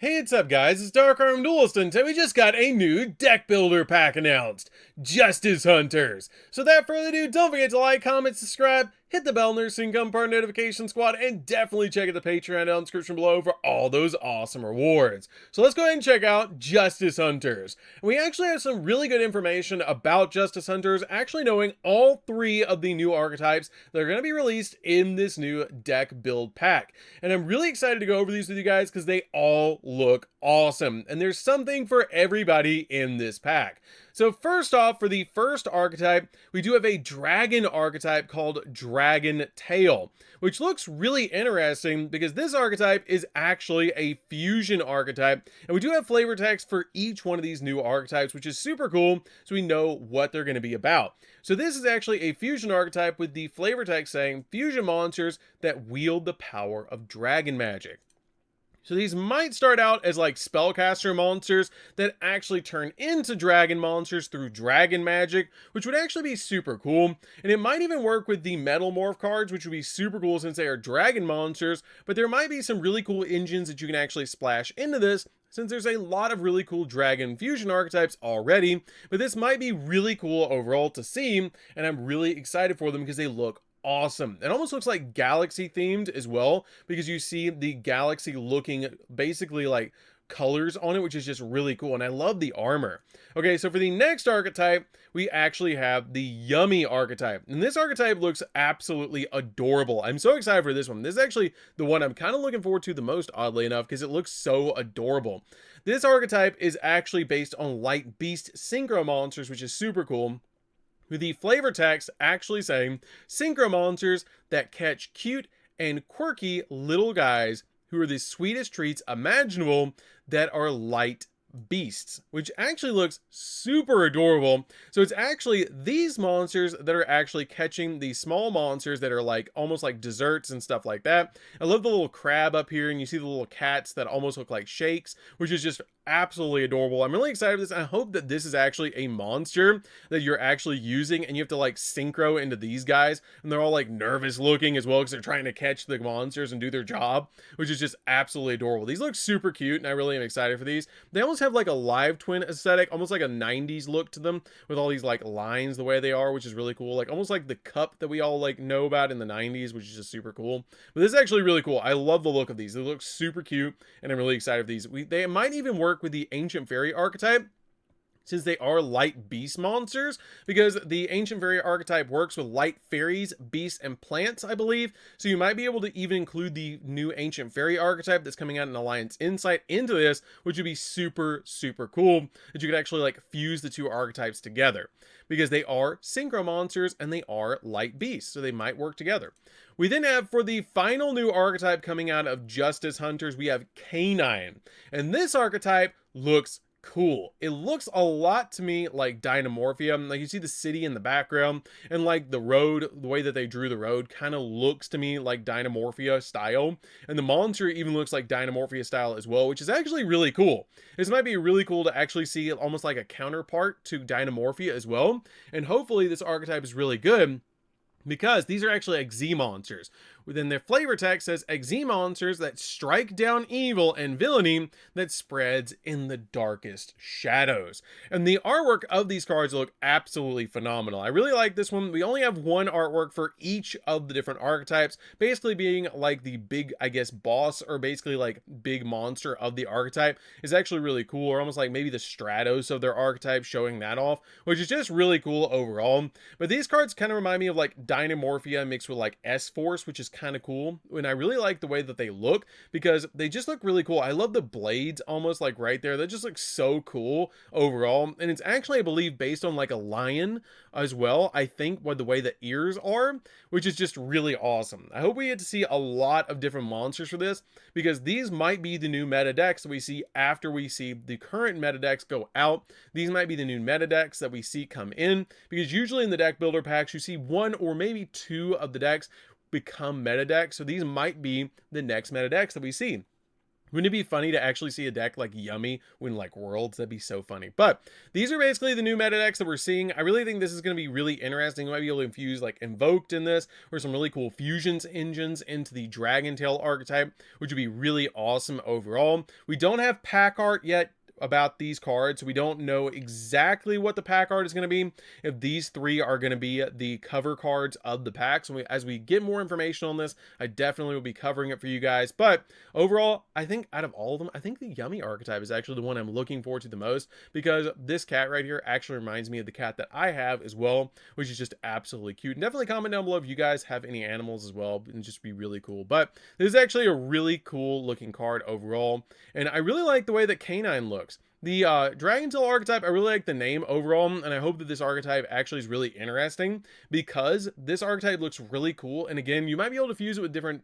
Hey, what's up guys, it's DarkArmedDuelist and we just got a new deck builder pack announced, Justice Hunters. So without further ado, don't forget to like, comment, subscribe, hit the bell so you can become part of the notification squad, and definitely check out the Patreon down in the description below for all those awesome rewards. So let's go ahead and check out Justice Hunters. And we actually have some really good information about Justice Hunters, actually knowing all three of the new archetypes that are going to be released in this new deck build pack. And I'm really excited to go over these with you guys because they all look awesome, and there's something for everybody in this pack. So first off, for the first archetype, we do have a dragon archetype called Dragon Tail, which looks really interesting because this archetype is actually a fusion archetype, and we do have flavor text for each one of these new archetypes, which is super cool, so we know what they're going to be about. So this is actually a fusion archetype with the flavor text saying fusion monsters that wield the power of dragon magic. So these might start out as like spellcaster monsters that actually turn into dragon monsters through dragon magic, which would actually be super cool. And it might even work with the metal morph cards, which would be super cool since they are dragon monsters, but there might be some really cool engines that you can actually splash into this, since there's a lot of really cool dragon fusion archetypes already. But this might be really cool overall to see, and I'm really excited for them because they look awesome. It almost looks like galaxy themed as well, because you see the galaxy looking basically like colors on it, which is just really cool, and I love the armor. Okay, so for the next archetype, we actually have the Yummy archetype, and this archetype looks absolutely adorable. I'm so excited for this one. This is actually the one I'm kind of looking forward to the most, oddly enough, because it looks so adorable. This archetype is actually based on light beast synchro monsters, which is super cool, with the flavor text actually saying synchro monsters that catch cute and quirky little guys who are the sweetest treats imaginable that are light beasts, which actually looks super adorable. So it's actually these monsters that are actually catching these small monsters that are like almost like desserts and stuff like that. I love the little crab up here, and you see the little cats that almost look like shakes, which is just absolutely adorable. I'm really excited for this. I hope that this is actually a monster that you're actually using, and you have to like synchro into these guys, and they're all like nervous looking as well because they're trying to catch the monsters and do their job, which is just absolutely adorable. These look super cute, and I really am excited for these. They almost have like a live twin aesthetic, almost like a 90s look to them, with all these like lines the way they are, which is really cool, like almost like the cup that we all like know about in the 90s, which is just super cool. But this is actually really cool. I love the look of these. They look super cute, and I'm really excited for these. They might even work with the ancient fairy archetype, since they are light beast monsters, because the ancient fairy archetype works with light fairies, beasts, and plants, I believe. So you might be able to even include the new ancient fairy archetype that's coming out in Alliance Insight into this, which would be super, super cool, that you could actually like fuse the two archetypes together, because they are synchro monsters and they are light beasts, so they might work together. We then have, for the final new archetype coming out of Justice Hunters, we have Canine, and this archetype looks cool. It looks a lot to me like Dynamorphia. Like you see the city in the background, and like the road, the way that they drew the road kind of looks to me like Dynamorphia style, and the monster even looks like Dynamorphia style as well, which is actually really cool. This might be really cool to actually see almost like a counterpart to Dynamorphia as well, and hopefully this archetype is really good, because these are actually Xe monsters. Within their flavor text says Xe monsters that strike down evil and villainy that spreads in the darkest shadows. And the artwork of these cards look absolutely phenomenal. I really like this one. We only have one artwork for each of the different archetypes, basically being like the big, I guess, boss, or basically like big monster of the archetype is actually really cool, or almost like maybe the Stratos of their archetype, showing that off, which is just really cool overall. But these cards kind of remind me of like Dynamorphia mixed with like S-Force, which is kind of cool, and I really like the way that they look because they just look really cool. I love the blades almost like right there. That just looks so cool overall, and it's actually, I believe, based on like a lion as well, I think, what the way the ears are, which is just really awesome. I hope we get to see a lot of different monsters for this, because these might be the new meta decks that we see after we see the current meta decks go out. These might be the new meta decks that we see come in, because usually in the deck builder packs you see one or maybe two of the decks become meta decks, so these might be the next meta decks that we see. Wouldn't it be funny to actually see a deck like Yummy win like Worlds? That'd be so funny. But these are basically the new meta decks that we're seeing. I really think this is going to be really interesting. We might be able to infuse like Invoked in this, or some really cool fusions engines into the Dragon Tail archetype, which would be really awesome overall. We don't have pack art yet about these cards. We don't know exactly what the pack art is going to be, if these three are going to be the cover cards of the packs. So as we get more information on this, I definitely will be covering it for you guys. But overall, I think out of all of them, I think the Yummy archetype is actually the one I'm looking forward to the most, because this cat right here actually reminds me of the cat that I have as well, which is just absolutely cute. And definitely comment down below if you guys have any animals as well, and just be really cool. But this is actually a really cool looking card overall, and I really like the way that Canine looks. The Dragon Tail archetype, I really like the name overall, and I hope that this archetype actually is really interesting, because this archetype looks really cool. And again, you might be able to fuse it with different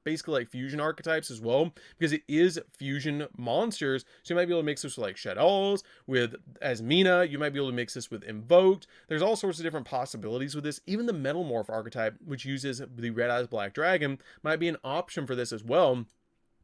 basically like fusion archetypes as well, because it is fusion monsters. So you might be able to mix this with like Shadows, with Asmina. You might be able to mix this with Invoked. There's all sorts of different possibilities with this. Even the Metal Morph archetype, which uses the Red Eyes Black Dragon, might be an option for this as well,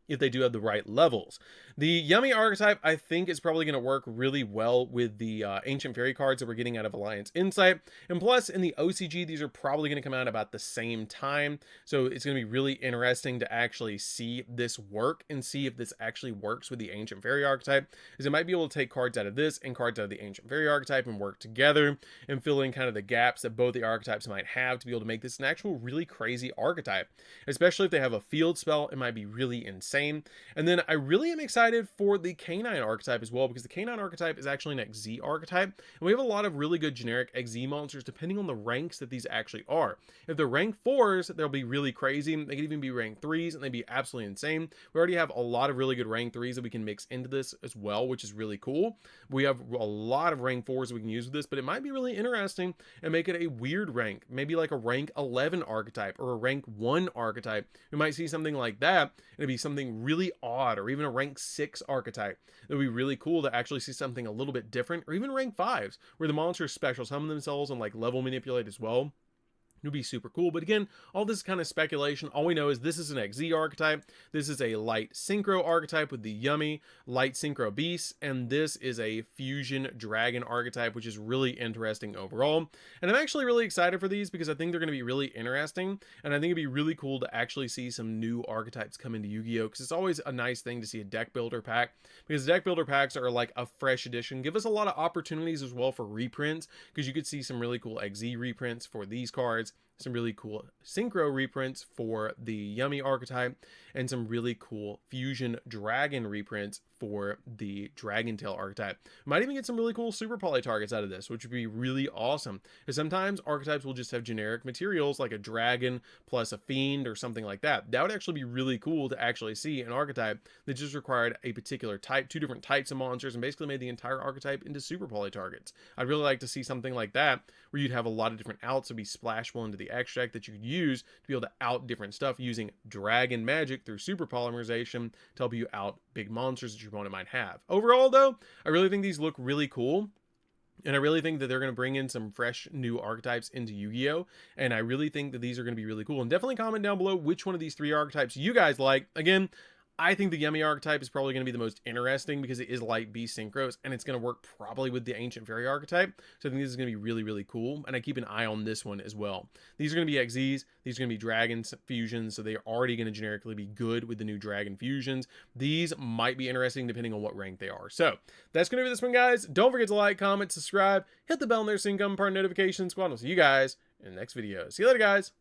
if they do have the right levels. The Yummy archetype, I think, is probably going to work really well with the Ancient Fairy cards that we're getting out of Alliance Insight. And plus, in the OCG, these are probably going to come out about the same time. So it's going to be really interesting to actually see this work and see if this actually works with the Ancient Fairy archetype, because it might be able to take cards out of this and cards out of the Ancient Fairy archetype and work together and fill in kind of the gaps that both the archetypes might have to be able to make this an actual really crazy archetype. Especially if they have a field spell, it might be really insane. And then I really am excited for the Canine archetype as well, because the Canine archetype is actually an XZ archetype, and we have a lot of really good generic XZ monsters depending on the ranks that these actually are. If they're rank 4s, they'll be really crazy. They could even be rank 3s, and they'd be absolutely insane. We already have a lot of really good rank 3s that we can mix into this as well, which is really cool. We have a lot of rank 4s that we can use with this, but it might be really interesting and make it a weird rank, maybe like a rank 11 archetype or a rank 1 archetype. We might see something like that, and it'd be something really odd, or even a rank 6 archetype. It would be really cool to actually see something a little bit different, or even rank 5s where the monsters special summon themselves and like level manipulate as well. It would be super cool. But again, all this is kind of speculation. All we know is this is an XZ archetype. This is a light synchro archetype with the Yummy light synchro beast, and this is a fusion dragon archetype, which is really interesting overall. And I'm actually really excited for these, because I think they're going to be really interesting, and I think it'd be really cool to actually see some new archetypes come into Yu-Gi-Oh, because it's always a nice thing to see a deck builder pack, because deck builder packs are like a fresh addition, give us a lot of opportunities as well for reprints, because you could see some really cool XZ reprints for these cards, some really cool synchro reprints for the Yummy archetype, and some really cool fusion dragon reprints for the Dragon Tail archetype. Might even get some really cool super poly targets out of this, which would be really awesome, because sometimes archetypes will just have generic materials like a dragon plus a fiend or something like that. That would actually be really cool to actually see an archetype that just required a particular type, 2 different types of monsters, and basically made the entire archetype into super poly targets. I'd really like to see something like that, where you'd have a lot of different outs that would be splashable into the extract that you could use to be able to out different stuff using dragon magic through super polymerization to help you out big monsters that your opponent might have. Overall though, I really think these look really cool, and I really think that they're going to bring in some fresh new archetypes into Yu-Gi-Oh! And I really think that these are going to be really cool. And definitely comment down below which one of these 3 archetypes you guys like. Again, I think the Yummy archetype is probably going to be the most interesting, because it is light beast synchros, and it's going to work probably with the Ancient Fairy archetype. So I think this is going to be really, really cool, and I keep an eye on this one as well. These are going to be XZs. These are going to be dragon fusions, so they're already going to generically be good with the new dragon fusions. These might be interesting depending on what rank they are. So that's going to be this one, guys. Don't forget to like, comment, subscribe, hit the bell and their sync part notification squad. I'll see you guys in the next video. See you later, guys.